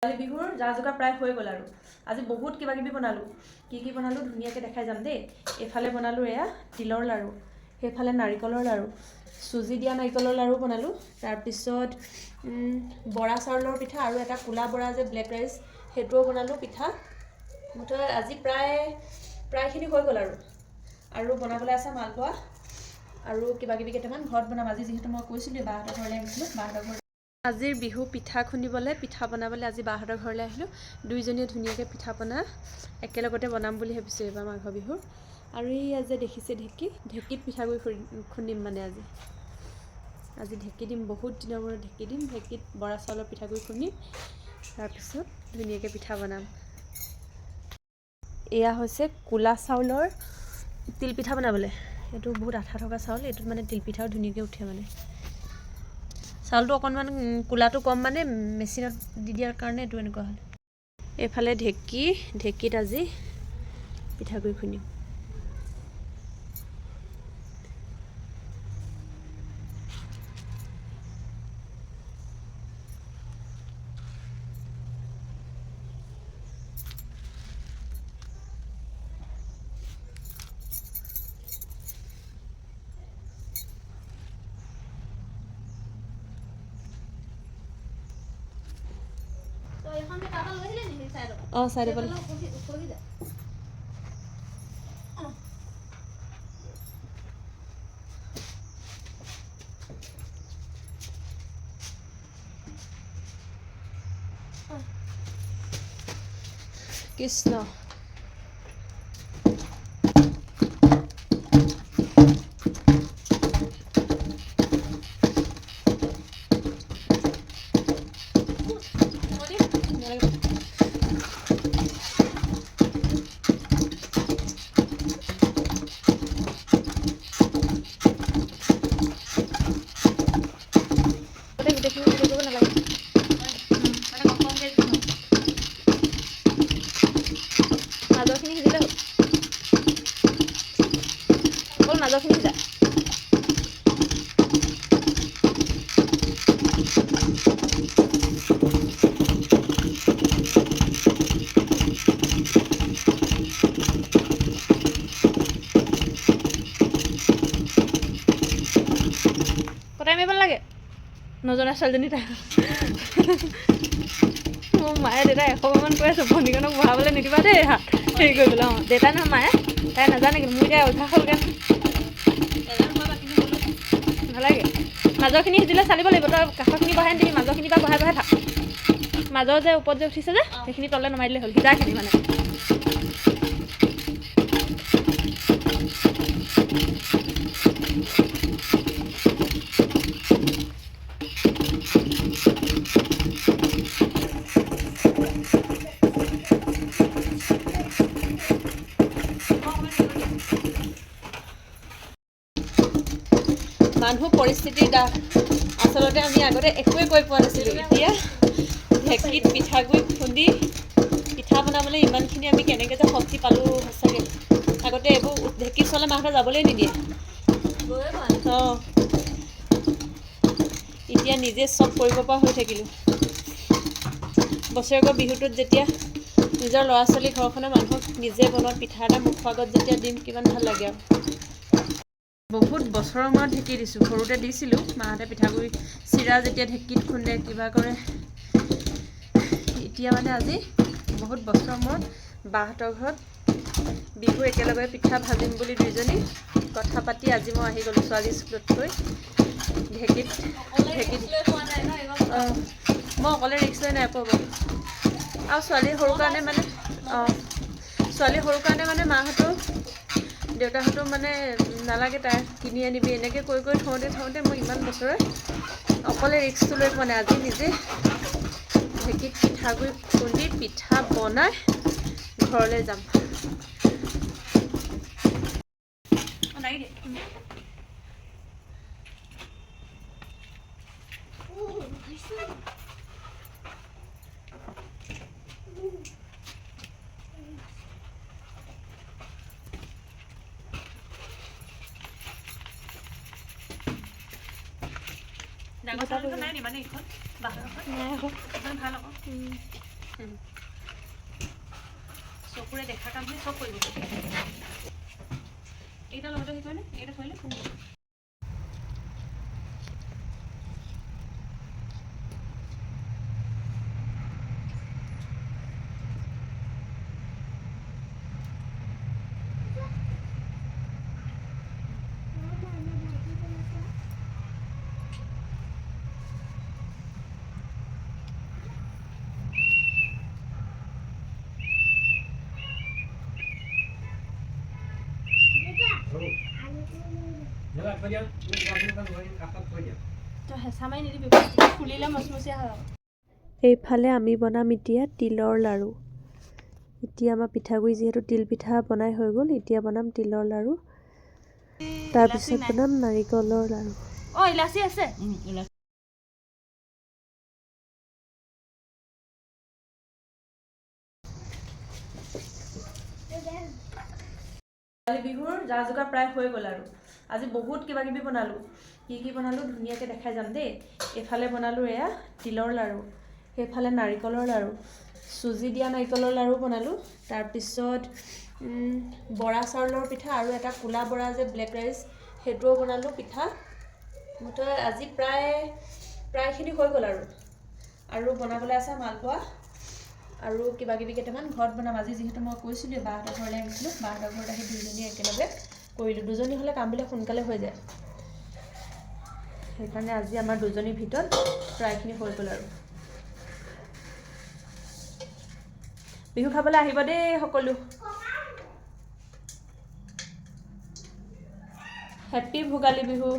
কালি বিহুৰ যা যোগাৰ প্ৰায় হৈ গ'ল আৰু আজি বহুত কিবা কিবি বনালোঁ কি বনালোঁ ধুনীয়াকৈ দেখাই যাম দেই এফালে বনালোঁ এয়া তিলৰ লাড়ু সেইফালে নাৰিকলৰ লাড়ু চুজি দিয়া নাৰিকলৰ লাড়ু বনালোঁ তাৰপিছত বৰা চাউলৰ পিঠা আৰু এটা কোলা বৰা যে ব্লেক ৰাইচ সেইটোও বনালোঁ পিঠা মুঠতে আজি প্ৰায়খিনি হৈ গ'ল আৰু বনাবলৈ আছে মালপোৱা আৰু কিবা কিবি কেইটামান ঘৰত বনাম আজি যিহেতু মই কৈছিলোঁ বাহঁতৰ ঘৰলৈ আহিছিলোঁ বাহঁতৰ ঘৰত আজিৰ বিহু পিঠা খুন্দিবলৈ পিঠা বনাবলৈ আজি বাহঁতৰ ঘৰলৈ আহিলোঁ দুইজনীয়ে ধুনীয়াকৈ পিঠা পনা একেলগতে বনাম বুলি ভাবিছোঁ এইবাৰ মাঘ বিহুৰ আৰু এই যে দেখিছে ঢেঁকীত পিঠাগুড়ি খুন্দিম মানে আজি ঢেঁকী দিম বহুত দিনৰ মূৰত ঢেঁকী দিম ঢেঁকীত বৰা চাউলৰ পিঠাগুড়ি খুন্দিম তাৰপিছত ধুনীয়াকৈ পিঠা বনাম এয়া হৈছে কোলা চাউলৰ তিল পিঠা বনাবলৈ এইটো বহুত আঠা থকা চাউল এইটোত মানে তিল পিঠাও ধুনীয়াকৈ উঠে মানে চাউলটো অকণমান কোলাটো কম মানে মেচিনত দি দিয়াৰ কাৰণে এইটো এনেকুৱা হ'ল এইফালে ঢেঁকীত আজি পিঠাগুড়ি খুন্দিম চাইডে পালে কৃষ্ণ মাজৰখিনি যা কটাই মাৰিব নালাগে নজনা ছোৱালীজনী তাই মোৰ মায়ে দেউতাই 100মান কৈ আছোঁ ভনীকণক বহাবলৈ নিদিবা দেই হাত হেৰি কৰিবলৈ দেউতাই নহয় মায়ে তাই নাজানে কিন্তু মোৰ এতিয়া অভ্যাস হ'লগৈ নালাগে মাজৰখিনি সিজিলে চালিব লাগিব তই কাষৰখিনি বহাই নিদিবি মাজৰখিনি পৰা বহাই থাক মাজৰ যে ওপৰত যে উঠিছে যে সেইখিনি তললৈ নমাই দিলে হ'ল সিজাখিনি মানে মানুহ পৰিস্থিতিৰ দাস আচলতে আমি আগতে একোৱে কৈ পোৱা নাছিলোঁ এতিয়া ঢেঁকীত পিঠাগুড়ি খুন্দি পিঠা বনাবলৈ ইমানখিনি আমি কেনেকৈ যে শক্তি পালোঁ সঁচাকৈ আগতে এইবোৰ ঢেঁকী চলে মাহঁতে যাবলৈ নিদিয়ে অঁ এতিয়া নিজে চব কৰিব পৰা হৈ থাকিলোঁ বছৰেকৰ বিহুটোত যেতিয়া নিজৰ ল'ৰা ছোৱালী ঘৰখনৰ মানুহক নিজে বনোৱা পিঠা এটা মুখৰ আগত যেতিয়া দিম কিমান ভাল লাগে আৰু বহুত বছৰৰ মূৰত ঢেঁকী দিছোঁ সৰুতে দিছিলোঁ মাহঁতে পিঠাগুড়ি চিৰা যেতিয়া ঢেঁকীত খুন্দে কিবা কৰে এতিয়া মানে আজি বহুত বছৰৰ মূৰত বাহঁতৰ ঘৰত বিহু একেলগে পিঠা ভাজিম বুলি দুইজনী কথা পাতি আজি মই আহি গ'লোঁ ছোৱালী স্কুলত থৈ ঢেঁকীত অঁ মই অকলে ৰিক্স লৈ নাই পাব আৰু ছোৱালী সৰু কাৰণে মানে মাহঁতেও দেউতাহঁতেও মানে নালাগে তাই কিনি আনিবি এনেকৈ কৈ থওঁতে মই ইমান বছৰে অকলে ৰিক্সটো লৈ পোৱা নাই আজি নিজে ঢেঁকীত পিঠাগুড়ি খুন্দি পিঠা বনাই ঘৰলৈ যাম ডাঙৰ চাউলটো নাই নি মানে এইখন বাহিৰৰ নাই আকৌ ভাল আকৌ চকুৰে দেখা কামখিনি চব কৰিব এইটা লগতে কি কৰিলে এইটা থৈলে এইফালে আমি বনাম এতিয়া তিলৰ লাড়ু এতিয়া আমাৰ পিঠাগুড়ি যিহেতু তিল পিঠা বনাই হৈ গ'ল এতিয়া বনাম তিলৰ লাড়ু তাৰপিছত বনাম নাৰিকলৰ লাড়ু ইলাচি আছে বিহুৰ যা যোগাৰ প্ৰায় হৈ গ'ল আৰু আজি বহুত কিবা কিবি বনালোঁ কি বনালোঁ ধুনীয়াকৈ দেখাই যাম দেই এইফালে বনালোঁ এয়া তিলৰ লাড়ু সেইফালে নাৰিকলৰ লাড়ু চুজি দিয়া নাৰিকলৰ লাড়ু বনালোঁ তাৰপিছত বৰা চাউলৰ পিঠা আৰু এটা কোলা বৰা যে ব্লেক ৰাইচ সেইটোও বনালোঁ পিঠা মুঠতে আজি প্ৰায়খিনি হৈ গ'ল আৰু বনাবলৈ আছে মালপোৱা আৰু কিবা কিবি কেইটামান ঘৰত বনাম আজি যিহেতু মই কৈছিলোঁ বাহঁতৰ ঘৰলৈ আহিছিলোঁ বাহঁতৰ ঘৰত আহি দুইজনী একেলগে কৰিলোঁ দুজনী হ'লে কামবিলাক সোনকালে হৈ যায় সেইকাৰণে আজি আমাৰ দুজনীৰ ভিতৰত প্ৰায়খিনি হৈ গ'ল আৰু বিহু খাবলৈ আহিব দেই সকলো হেপী ভোগালী বিহু